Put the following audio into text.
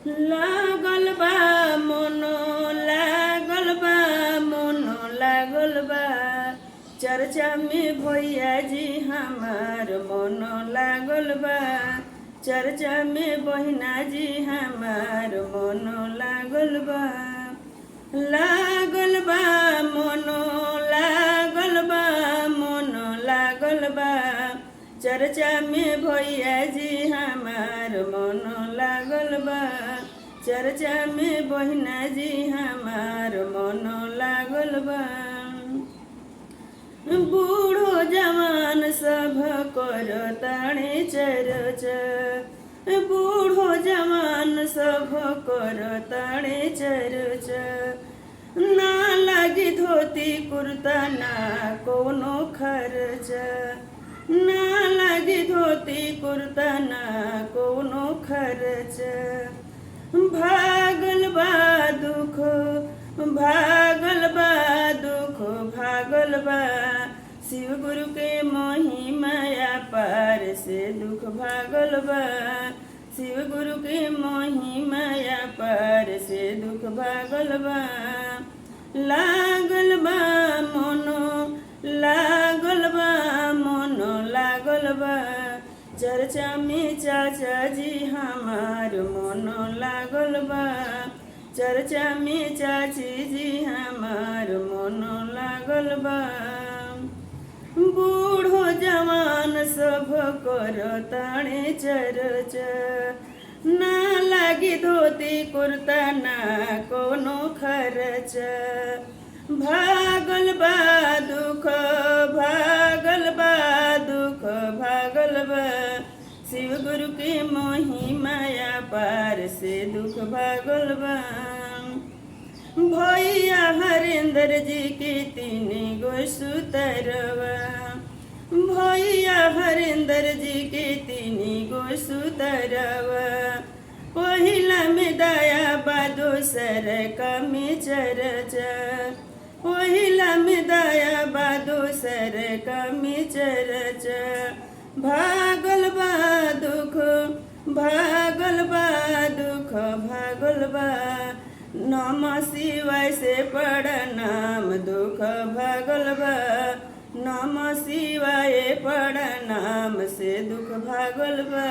लागल बा मोनो लागल बा मोनो लागल बा चर्चा में भैया जी हमार मोनो लागल बा चर्चा में बहिना जी हमार मोनो लागल बा लागल बा मोनो लागल बा मोनो लागल बा चर्चा में भैया जी हमार मोनो लागल बा चर्चा में बहिना जी हमार मोनो लागल बा बूढ़ो जवान सब कर ताणे चर्चा बूढ़ो जवान सब कर ताणे चर्चा ना लागी धोती कुर्ता ना कोनो खर्चा ना लागी धोती कुर्ता ना कोनो खर्चा भागल बा दुख भागल बा दुख भागल बा शिव गुरु के महिमा पार से दुख भागल बा शिव गुरु के महिमा पार से दुख भागल बा लागल बा मोनो लागल बा मोनो लागल बा चर्चा में चाचा जी हमार मोनो लागल बा चर्चा में चाची जी हमार मोनो लागल बा बूढ़ो जवान सब कर ताणे चर्चा ना लागी धोती कुर्ता ना कोनो खर्चा भागल बा दुख भागल बा दुख भागल बा शिव गुरु के महिमा पार से दुख भागल बा भैया हरेंद्र जी के तीन गो सुतरवा भैया हरेंद्र जी के तीन गो सुतरवा पहिला में दया बा दोसर का में चर्चा पहिला में दया बा दोसर का में चर्चा भागल बा दुख भागल बा दुख भागल बा नमः शिवाय से प्रणाम दुख भागल बा नमः शिवाय प्रणाम से दुख भागल बा।